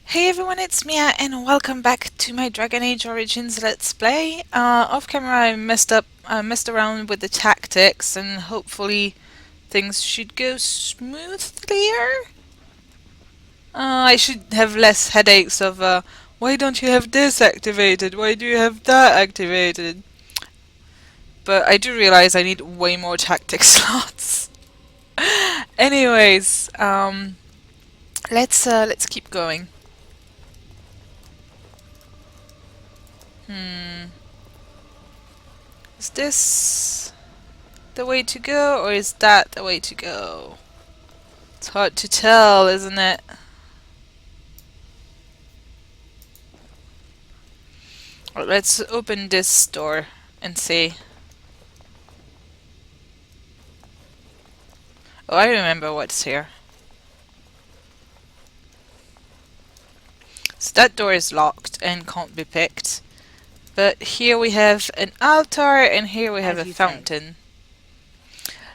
Hey everyone, it's Mia and welcome back to my Dragon Age Origins Let's Play. Off camera I messed around with the tactics and hopefully things should go smoother. I should have less headaches of why don't you have this activated? Why do you have that activated? But I do realize I need way more tactic slots. Anyways, let's keep going. Hmm. Is this the way to go, or is that the way to go? It's hard to tell, isn't it? Well, let's open this door and see. Oh, I remember what's here. So that door is locked and can't be picked. But here we have an altar and here we have a fountain.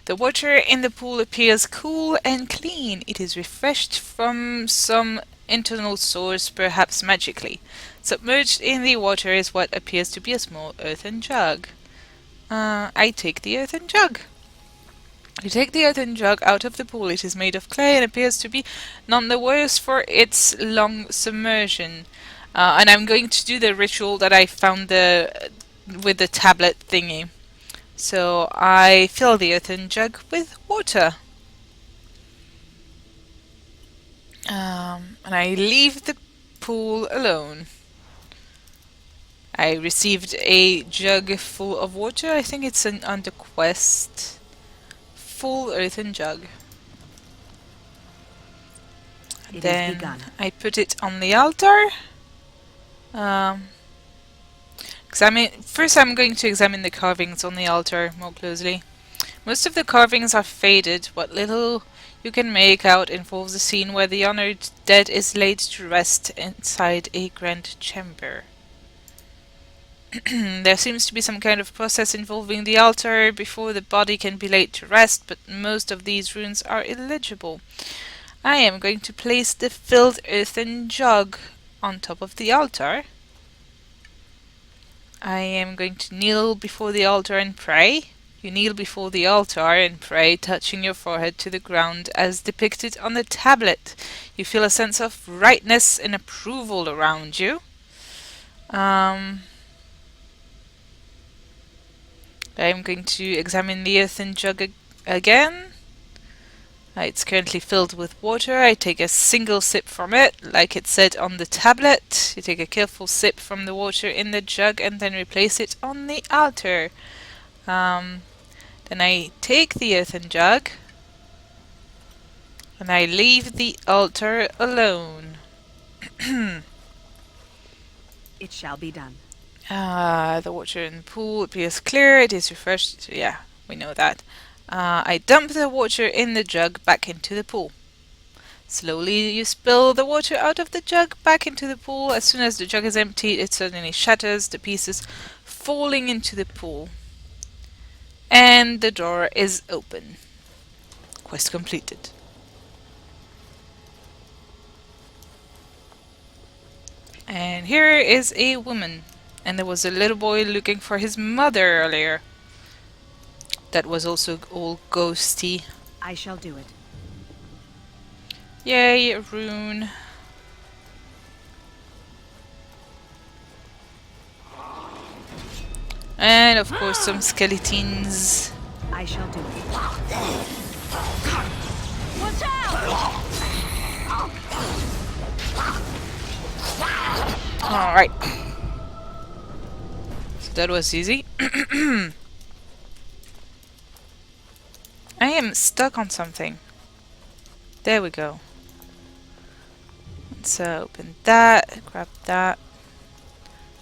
The water in the pool appears cool and clean. It is refreshed from some internal source, perhaps magically. Submerged in the water is what appears to be a small earthen jug. I take the earthen jug. You take the earthen jug out of the pool. It is made of clay and appears to be none the worse for its long submersion. And I'm going to do the ritual that I found with the tablet thingy. So I fill the earthen jug with water. And I leave the pool alone. I received a jug full of water. I think it's an under quest. Full earthen jug. Then I put it on the altar. First I'm going to examine the carvings on the altar more closely. Most of the carvings are faded. What little you can make out involves a scene where the honored dead is laid to rest inside a grand chamber. There seems to be some kind of process involving the altar before the body can be laid to rest, but most of these runes are illegible. I am going to place the filled earthen jug on top of the altar. I am going to kneel before the altar and pray. You kneel before the altar and pray, touching your forehead to the ground as depicted on the tablet. You feel a sense of rightness and approval around you. I'm going to examine the earthen jug again. It's currently filled with water. I take a single sip from it, like it said on the tablet. You take a careful sip from the water in the jug and then replace it on the altar. Then I take the earthen jug and I leave the altar alone. It shall be done. The water in the pool appears clear. It is refreshed. Yeah, we know that. I dump the water in the jug back into the pool. Slowly you spill the water out of the jug back into the pool. As soon as the jug is emptied, it suddenly shatters, the pieces falling into the pool. And the door is open. Quest completed. And here is a woman. And there was a little boy looking for his mother earlier. That was also all ghosty. I shall do it. Yay, a rune. And of course some skeletons. I shall do it. Watch out! Alright. So that was easy. I am stuck on something. There we go. Let's open that, grab that.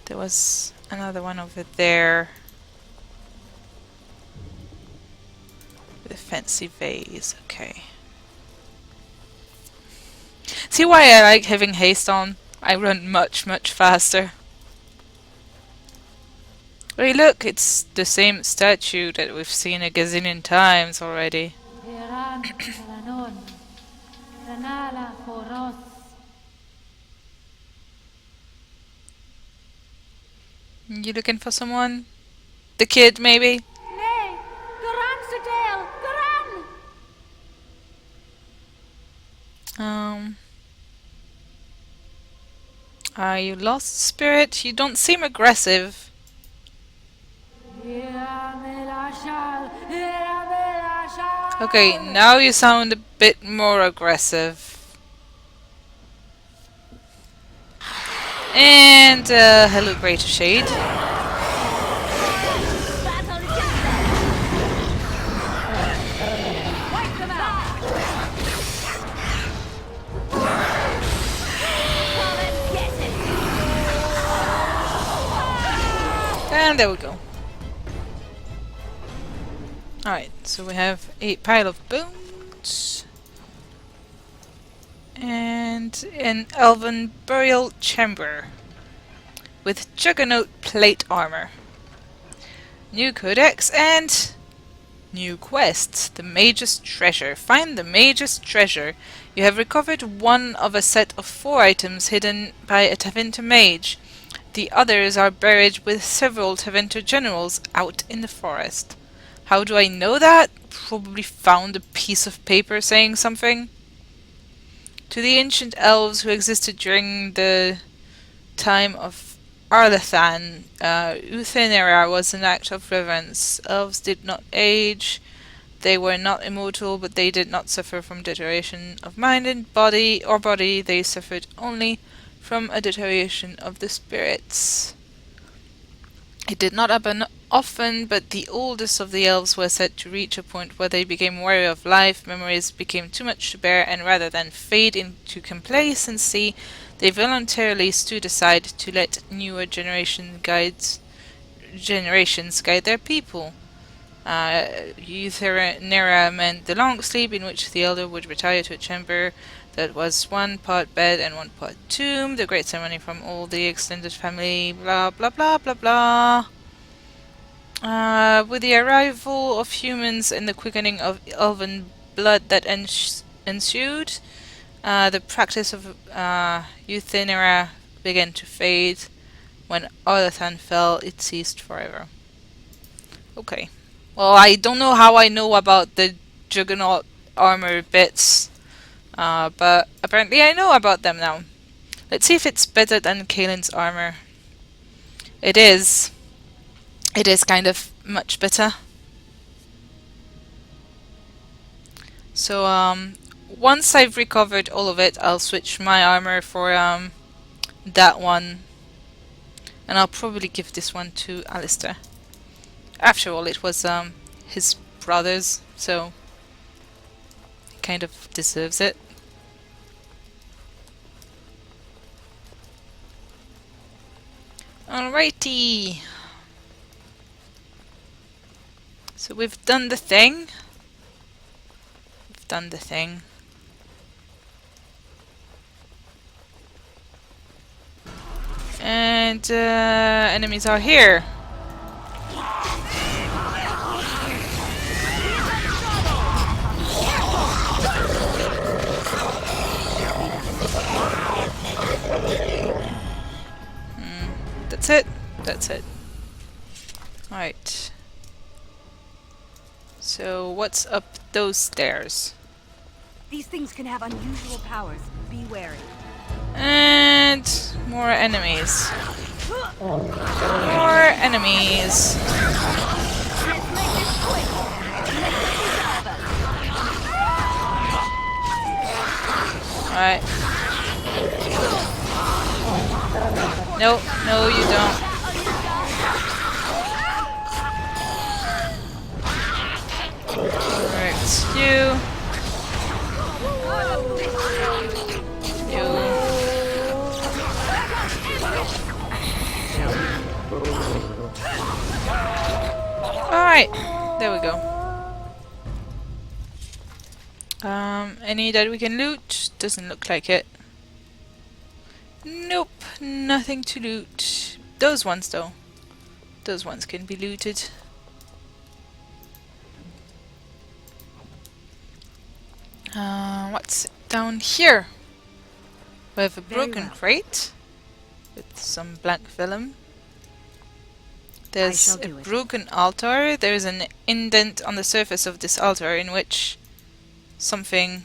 There was another one over there. With a fancy vase, okay. See why I like having haste on? I run much faster. Hey look, it's the same statue that we've seen a gazillion times already. You looking for someone? The kid, maybe? Nay, Garan Sedale, Garan! Are you lost, spirit? You don't seem aggressive. Okay, now you sound a bit more aggressive. And, hello, Greater Shade. Wipe them out! Come and get it! And there we go. Alright, so we have a pile of bones. And an elven burial chamber. With juggernaut plate armor. New codex and new quest. The Mage's Treasure. Find the Mage's Treasure. You have recovered one of a set of 4 items hidden by a Tevinter mage. The others are buried with several Tevinter generals out in the forest. How do I know that? Probably found a piece of paper saying something. To the ancient elves who existed during the time of Arlathan, Uthenera was an act of reverence. Elves did not age. They were not immortal, but they did not suffer from deterioration of mind and body. They suffered only from a deterioration of the spirits. It did not happen often, but the oldest of the elves were said to reach a point where they became weary of life, memories became too much to bear, and rather than fade into complacency, they voluntarily stood aside to let newer generations guide their people. Euthernera meant the long sleep in which the elder would retire to a chamber that was 1 part bed and 1 part tomb, the great ceremony from all the extended family, blah blah blah blah blah. With the arrival of humans and the quickening of elven blood that ensued, the practice of Euthynera began to fade. When Arlathan fell, it ceased forever. Okay. Well, I don't know how I know about the Juggernaut armor bits, but apparently I know about them now. Let's see if it's better than Kaelin's armor. It is. It is kind of much better. So, once I've recovered all of it, I'll switch my armor for that one. And I'll probably give this one to Alistair. After all, it was his brother's, so he kind of deserves it. Alrighty. So we've done the thing. And enemies are here. That's it. Alright. So what's up those stairs? These things can have unusual powers. Be wary. And more enemies. More enemies. Alright. No, no you don't. Alright, you. Alright, there we go. Any that we can loot? Doesn't look like it. Nope, nothing to loot. Those ones though. Those ones can be looted. What's down here? We have a broken crate with some blank vellum. There's shall a do it. broken altar. There's an indent on the surface of this altar in which something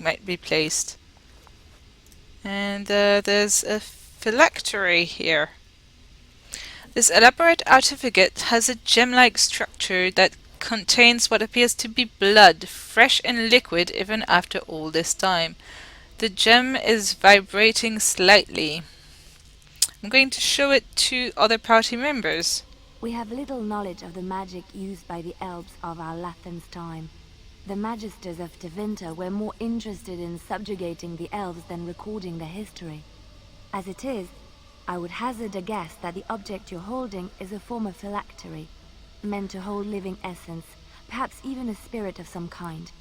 might be placed. And there's a phylactery here. This elaborate artifact has a gem-like structure that contains what appears to be blood, fresh and liquid even after all this time. The gem is vibrating slightly. I'm going to show it to other party members. We have little knowledge of the magic used by the elves of our Latham's time. The magisters of Tevinter were more interested in subjugating the elves than recording their history. As it is, I would hazard a guess that the object you're holding is a form of phylactery, meant to hold living essence, perhaps even a spirit of some kind.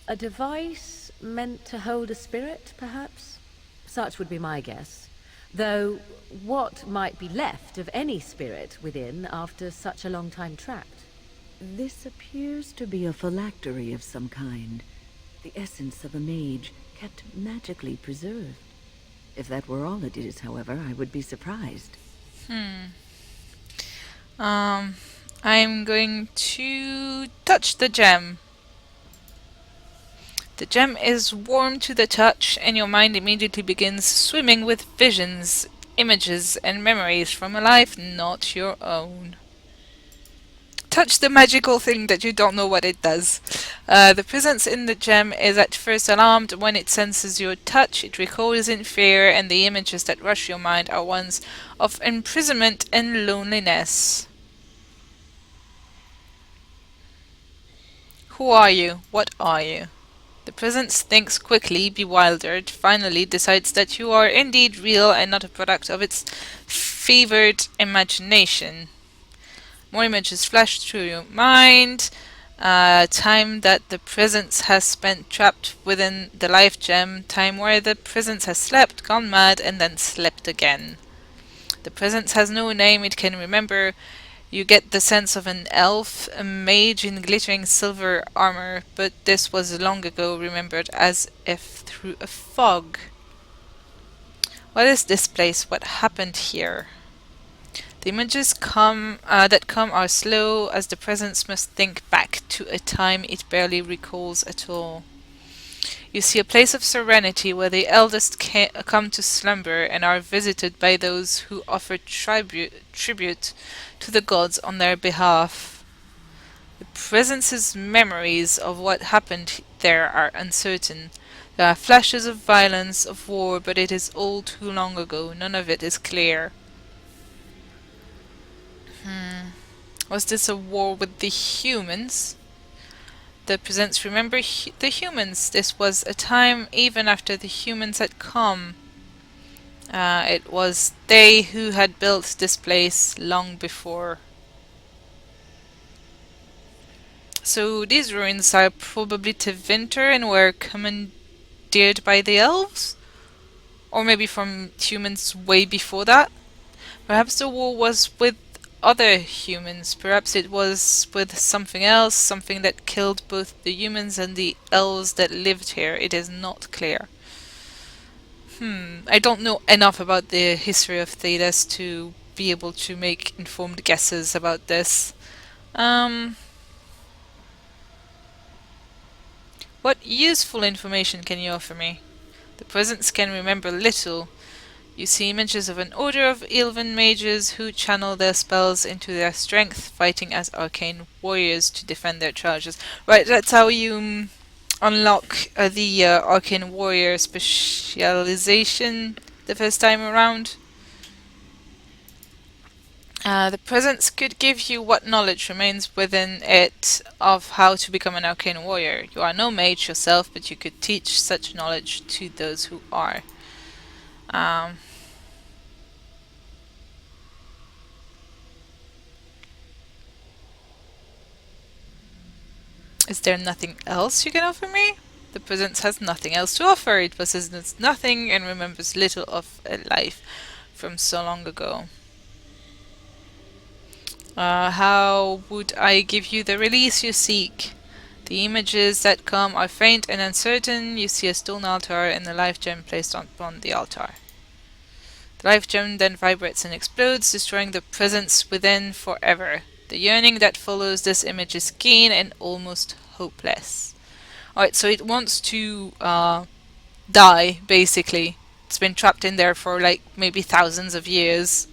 A device meant to hold a spirit, perhaps? Such would be my guess. Though, what might be left of any spirit within after such a long time trapped? This appears to be a phylactery of some kind. The essence of a mage kept magically preserved. If that were all it is, however, I would be surprised. I'm going to touch the gem. The gem is warm to the touch, and your mind immediately begins swimming with visions, images, and memories from a life not your own. Touch the magical thing that you don't know what it does. The presence in the gem is at first alarmed. When it senses your touch, it recoils in fear, and the images that rush your mind are ones of imprisonment and loneliness. Who are you? What are you? The presence thinks quickly, bewildered, finally decides that you are indeed real and not a product of its favored imagination. More images flash through your mind. Time that the presence has spent trapped within the life gem. Time where the presence has slept, gone mad, and then slept again. The presence has no name it can remember. You get the sense of an elf, a mage in glittering silver armor, but this was long ago remembered as if through a fog. What is this place? What happened here? The images that come are slow, as the presence must think back to a time it barely recalls at all. You see a place of serenity where the eldest come to slumber and are visited by those who offer tribute to the gods on their behalf. The presence's memories of what happened there are uncertain. There are flashes of violence, of war, but it is all too long ago. None of it is clear. Was this a war with the humans? The presence remember the humans. This was a time even after the humans had come. It was they who had built this place long before. So these ruins are probably Tevinter and were commandeered by the elves? Or maybe from humans way before that? Perhaps the war was with other humans. Perhaps it was with something else, something that killed both the humans and the elves that lived here. It is not clear. I don't know enough about the history of Thedas to be able to make informed guesses about this. What useful information can you offer me? The presence can remember little. You see images of an order of elven mages who channel their spells into their strength, fighting as arcane warriors to defend their charges. Right, that's how you unlock the arcane warrior specialization the first time around. The presence could give you what knowledge remains within it of how to become an arcane warrior. You are no mage yourself, but you could teach such knowledge to those who are. Is there nothing else you can offer me? The presence has nothing else to offer. It possesses nothing and remembers little of a life from so long ago. How would I give you the release you seek? The images that come are faint and uncertain. You see a stone altar and a life gem placed upon the altar. The life gem then vibrates and explodes, destroying the presence within forever. The yearning that follows this image is keen and almost hopeless. Alright, so it wants to die, basically. It's been trapped in there for like maybe thousands of years.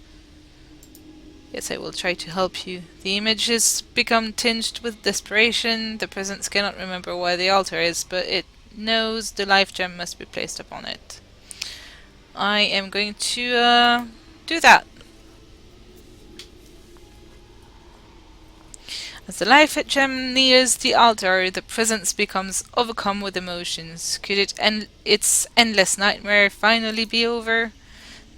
Yes, I will try to help you. The image has become tinged with desperation. The presence cannot remember where the altar is, but it knows the life gem must be placed upon it. I am going to do that. As the life gem nears the altar, the presence becomes overcome with emotions. Could its endless nightmare finally be over?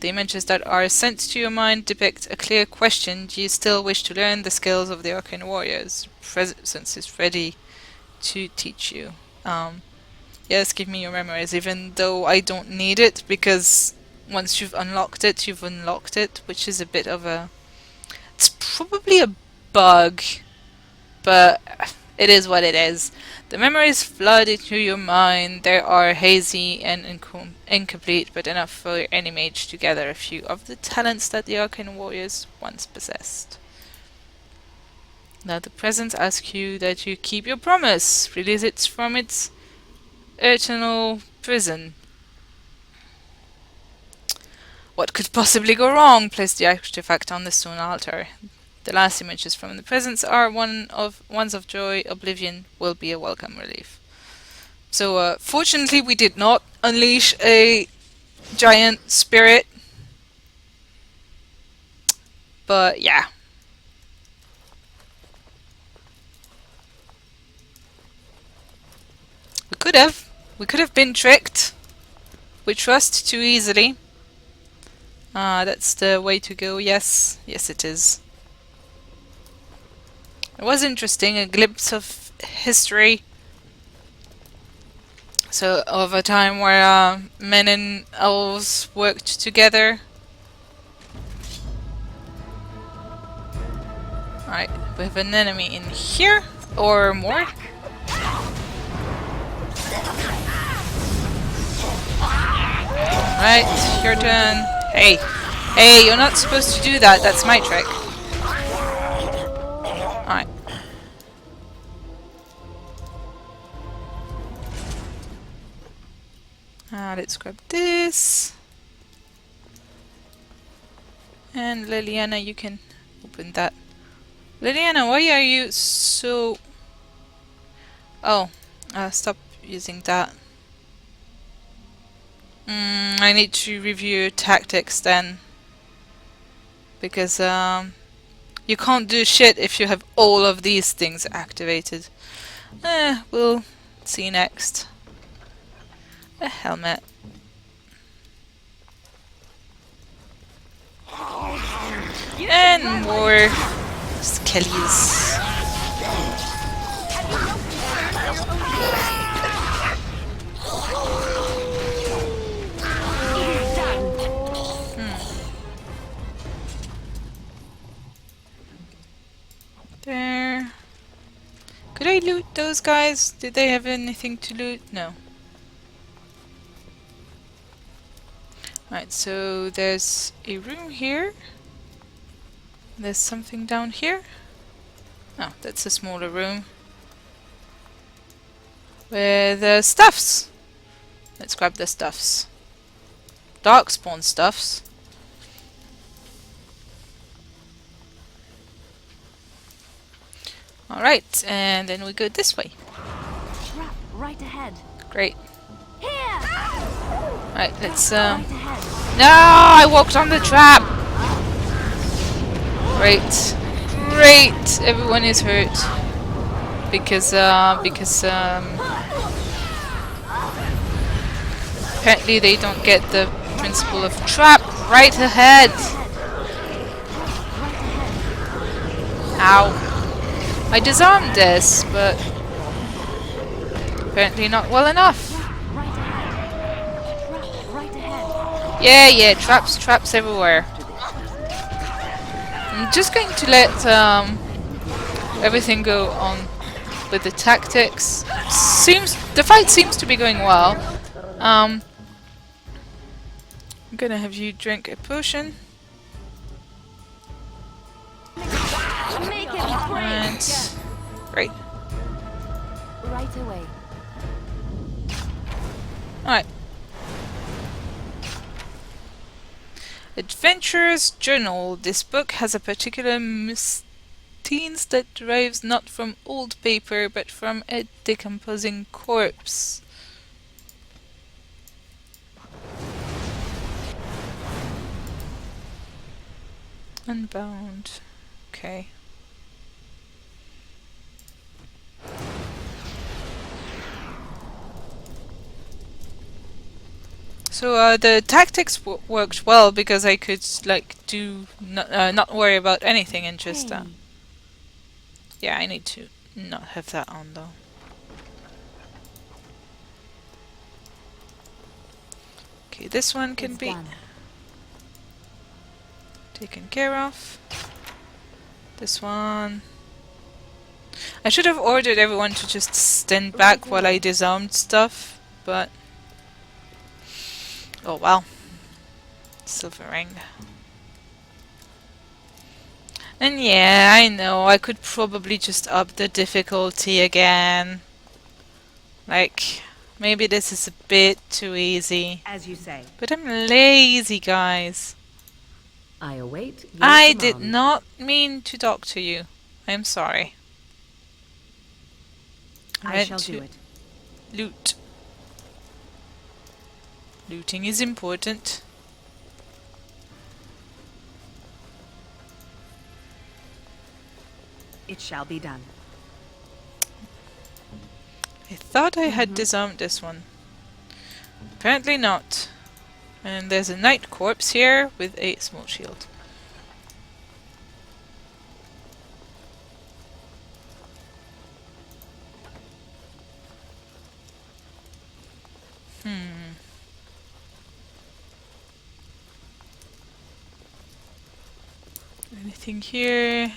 The images that are sent to your mind depict a clear question. Do you still wish to learn the skills of the Arcane Warriors? Presence is ready to teach you. Yes, give me your memories, even though I don't need it, because once you've unlocked it, you've unlocked it, which is a bit of a... It's probably a bug, but it is what it is. The memories flood into your mind. They are hazy and incomplete, but enough for any mage to gather a few of the talents that the Arcane Warriors once possessed. Now the presence asks you that you keep your promise. Release it from its eternal prison. What could possibly go wrong? Place the artifact on the stone altar. The last images from the presence are ones of joy. Oblivion will be a welcome relief. So fortunately we did not unleash a giant spirit. But yeah. We could have been tricked. We trust too easily. That's the way to go. Yes, yes it is. It was interesting, a glimpse of history. So, of a time where men and elves worked together. Alright, we have an enemy in here, or more. Alright, your turn. Hey, hey, you're not supposed to do that, that's my trick. Alright. Let's grab this. And Liliana, you can open that. Liliana, why are you so... Oh, stop using that. I need to review your tactics then. Because, you can't do shit if you have all of these things activated. We'll see next. A helmet. And more skellies. There. Could I loot those guys? Did they have anything to loot? No. Right, so there's a room here. There's something down here. Oh, that's a smaller room. With the stuffs. Let's grab the stuffs. Darkspawn stuffs. Alright, and then we go this way. Trap right ahead. Great. Here! Right, let's Right ahead. No! I walked on the trap! Great. Great! Everyone is hurt. Because apparently they don't get the principle of trap. Right ahead! Ow. I disarmed this, but apparently not well enough. Right ahead. Trap right ahead. Yeah, traps everywhere. I'm just going to let everything go on with the tactics. The fight seems to be going well. gonna have you drink a potion. Make it break. And... Right. Right away. Alright. Adventurer's Journal. This book has a particular mystique that derives not from old paper, but from a decomposing corpse. Unbound. Okay. So the tactics worked well because I could like do not worry about anything and just Hey. yeah, I need to not have that on though. Okay, this one can It's be done. taken care of. This one. I should have ordered everyone to just stand back while I disarmed stuff, but oh well. Silver ring. And yeah, I know, I could probably just up the difficulty again. Like, maybe this is a bit too easy. As you say. But I'm lazy, guys. I await your I did command. not mean to talk to you. I'm sorry. I meant shall to do it. Loot. Looting is important. It shall be done. I thought I had disarmed this one. Apparently not. And there's a knight corpse here with a small shield. Anything here?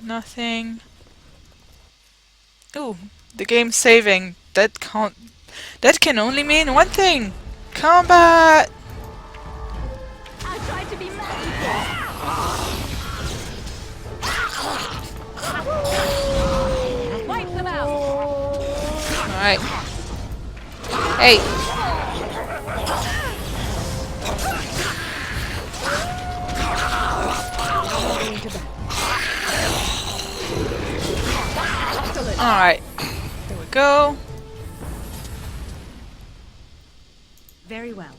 Nothing. Oh, the game's saving. That can't. That can only mean one thing. Combat. I tried to be Wipe them out. All right. Hey. All right. There we go. Very well.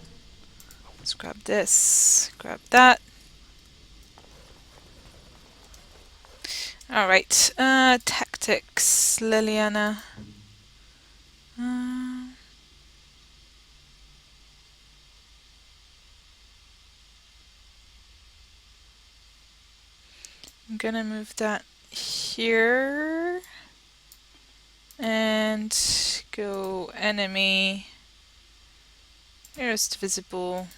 Let's grab this. Grab that. All right. Tactics, Liliana. I'm gonna move that here and go enemy, nearest visible,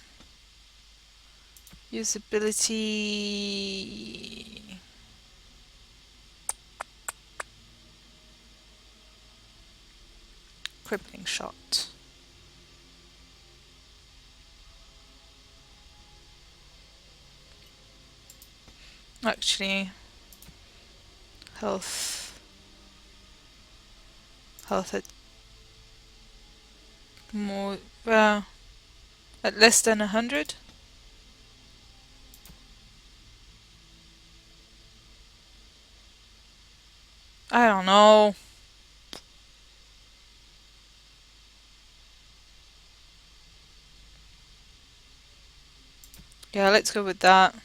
usability, crippling shot. Actually, health at more, at less than 100. I don't know. Yeah, let's go with that.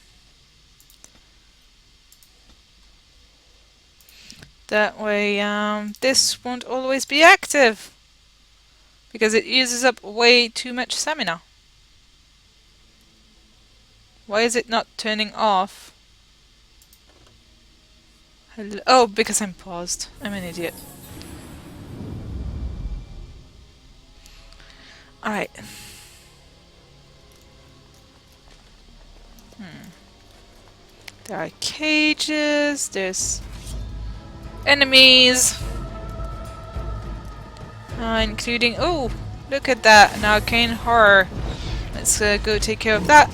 That way, this won't always be active because it uses up way too much stamina. Why is it not turning off? Hello? Oh, because I'm paused. I'm an idiot. Alright. There are cages, there's enemies, including, oh, look at that, an arcane horror. Let's go take care of that.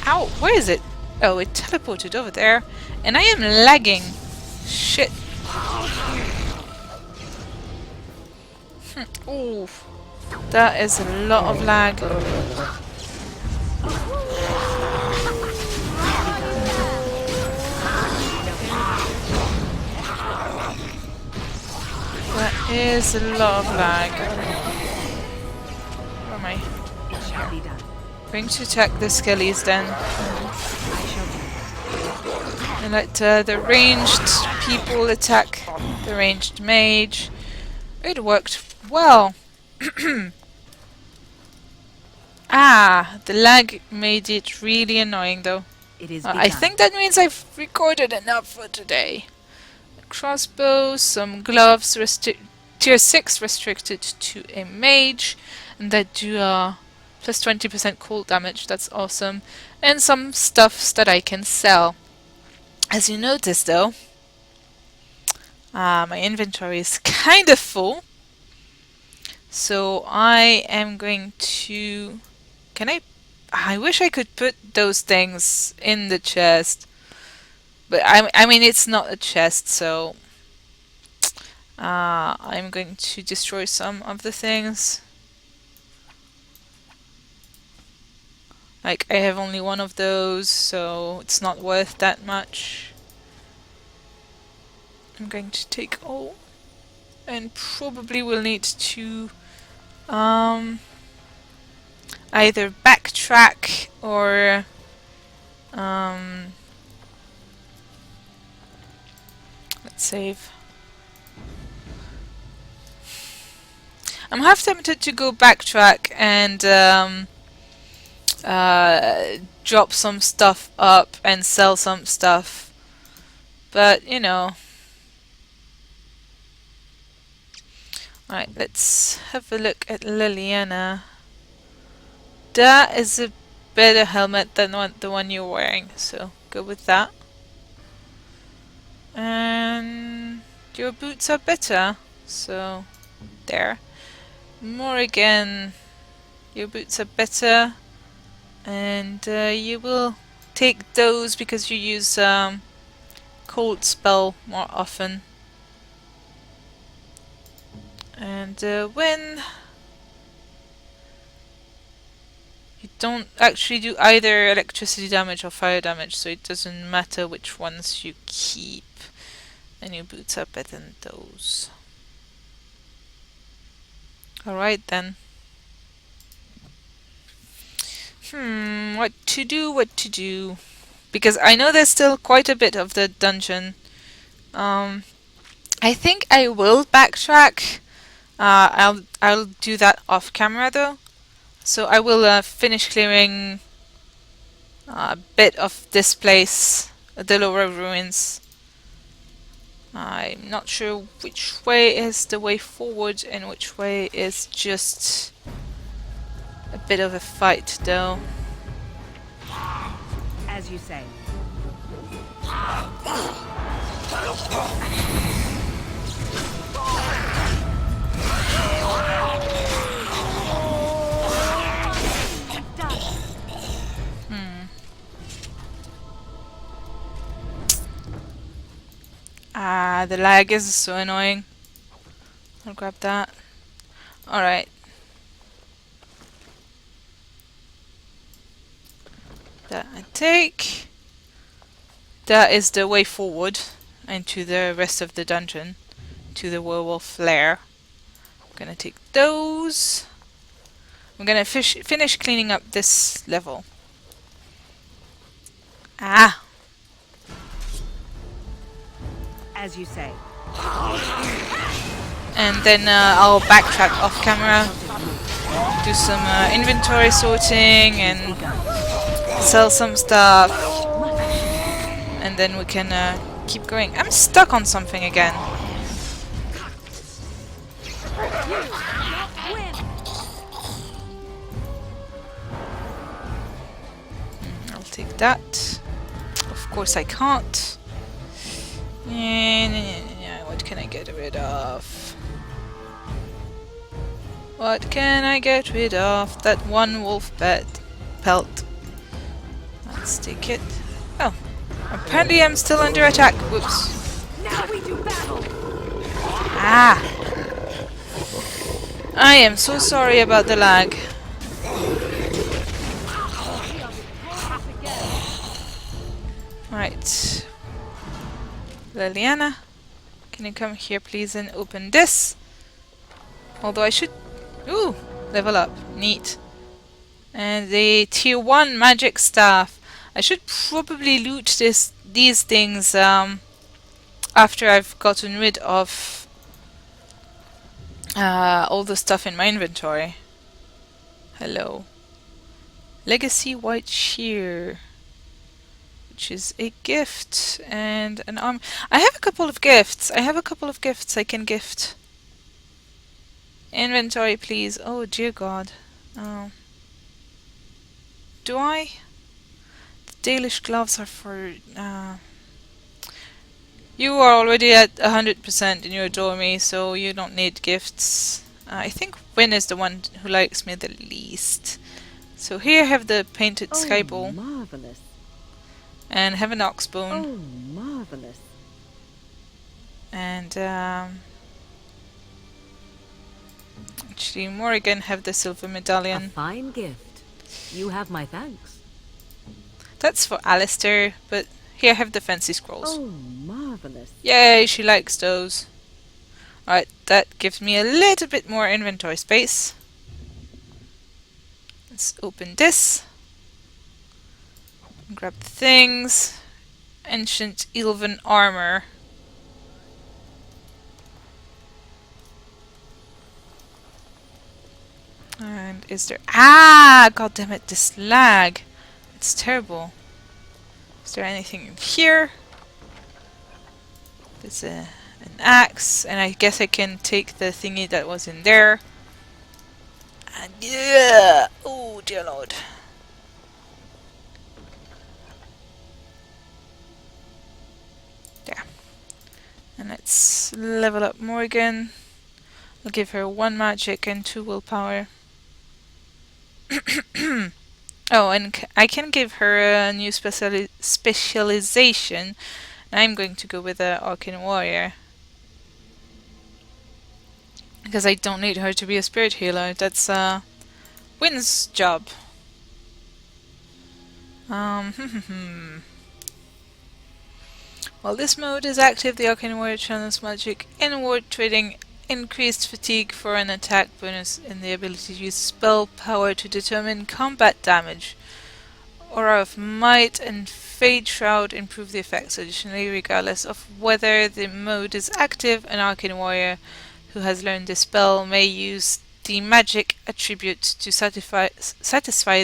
Ow, where is it? Oh, it teleported over there. And I am lagging. Shit. Ooh. That is a lot of lag. That is a lot of lag. Where am I? Going to attack the skellies then. And let the ranged people attack the ranged mage. It worked well. Ah, the lag made it really annoying though. It is I think that means I've recorded enough for today. A crossbow, some gloves, tier 6 restricted to a mage, and that do plus 20% cold damage, that's awesome. And some stuffs that I can sell. As you notice though, my inventory is kind of full. So I am going to... Can I wish I could put those things in the chest. But I mean, it's not a chest, so... I'm going to destroy some of the things. Like, I have only one of those, so it's not worth that much. I'm going to take all. And probably will need to... either backtrack or let's save. I'm half tempted to go backtrack and drop some stuff up and sell some stuff, but you know. Alright, let's have a look at Liliana. That is a better helmet than the one you're wearing, so go with that. And your boots are better, so there. Morrigan, your boots are better, and you will take those because you use cold spell more often. And when you don't actually do either electricity damage or fire damage, so it doesn't matter which ones you keep. And your boots are better than those. Alright then. What to do? Because I know there's still quite a bit of the dungeon. I think I will backtrack. I'll do that off camera though. So I will finish clearing a bit of this place, the lower ruins. I'm not sure which way is the way forward and which way is just a bit of a fight though. As you say. Ah, the lag is so annoying. I'll grab that. Alright. That I take. That is the way forward into the rest of the dungeon, to the werewolf lair. I'm gonna take those. I'm gonna finish cleaning up this level. Ah! As you say. And then I'll backtrack off camera, do some inventory sorting and sell some stuff, and then we can keep going. I'm stuck on something again. I'll take that. Of course I can't. What can I get rid of? What can I get rid of? That one wolf pelt. Let's take it. Oh, apparently I'm still under attack. Whoops. Now we do battle. Ah! I am so sorry about the lag. Right. Liliana, can you come here please and open this? Although I should... Ooh! Level up. Neat. And the tier 1 magic staff. I should probably loot these things after I've gotten rid of all the stuff in my inventory. Hello. Legacy White Shear, which is a gift and an arm. I have a couple of gifts. I can gift. Inventory, please. Oh dear God. Oh. Do I? The Dalish gloves are for. You are already at 100% and you adore me, so you don't need gifts. I think Wynn is the one who likes me the least. So here I have the painted skyball. Marvelous. And have an oxbone. Oh, marvelous. And actually Morrigan have the silver A medallion. fine gift. You have my thanks. That's for Alistair, but here I have the fancy scrolls. Oh, marvelous. Yay, she likes those. Alright, that gives me a little bit more inventory space. Let's open this. Grab the things. Ancient Elven armor. And is there... Ah! God damn it, this lag. It's terrible. Is there anything in here? There's an axe, and I guess I can take the thingy that was in there. And yeah! Oh dear Lord. There. And let's level up Morgan. I'll give her 1 magic and 2 willpower. Oh, and I can give her a new specialization. I'm going to go with the Arcane Warrior. Because I don't need her to be a spirit healer. That's Wynn's job. While this mode is active, the Arcane Warrior channels magic inward, trading increased fatigue for an attack bonus in the ability to use spell power to determine combat damage. Aura of Might and Fade Shroud improve the effects. Additionally, regardless of whether the mode is active, an Arcane Warrior who has learned the spell may use the magic attribute to satisfy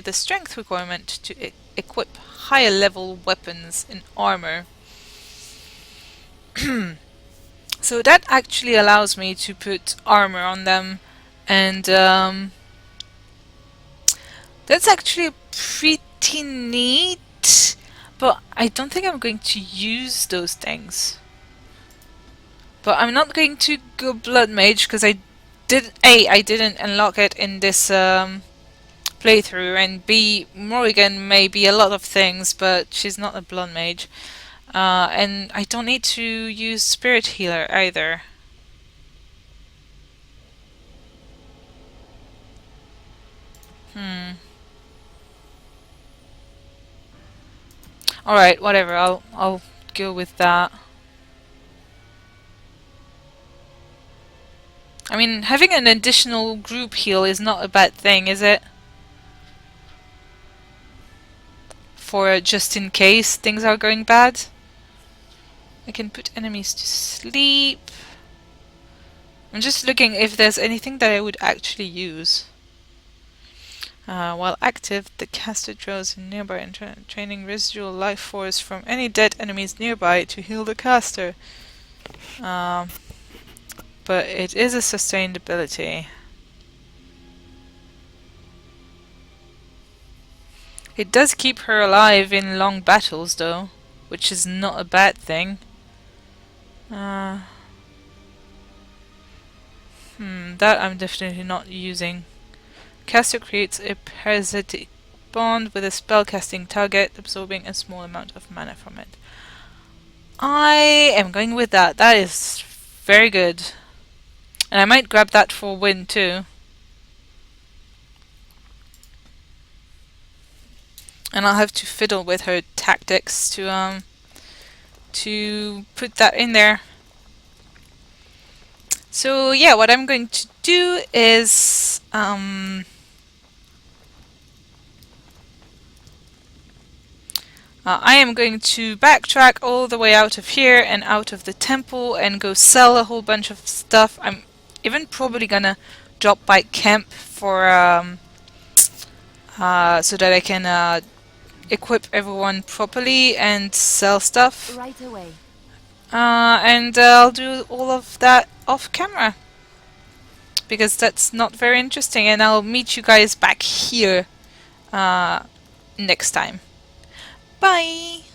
the strength requirement to equip higher level weapons and armor. So that actually allows me to put armor on them, and that's actually pretty neat, but I don't think I'm going to use those things. But I'm not going to go Blood Mage because I didn't unlock it in this playthrough, and B, Morrigan may be a lot of things, but she's not a Blood Mage. And I don't need to use Spirit Healer either. Alright, whatever, I'll go with that. I mean, having an additional group heal is not a bad thing, is it? For just in case things are going bad. I can put enemies to sleep. I'm just looking if there's anything that I would actually use. While active, the caster draws a nearby and training residual life force from any dead enemies nearby to heal the caster. But it is a sustained ability. It does keep her alive in long battles though, which is not a bad thing. That I'm definitely not using. Caster creates a parasitic bond with a spellcasting target, absorbing a small amount of mana from it. I am going with that. That is very good. And I might grab that for win too. And I'll have to fiddle with her tactics to put that in there. So yeah, what I'm going to do is I am going to backtrack all the way out of here and out of the temple and go sell a whole bunch of stuff. I'm even probably gonna drop by camp for so that I can equip everyone properly and sell stuff. Right away. And I'll do all of that off camera because that's not very interesting, and I'll meet you guys back here next time. Bye!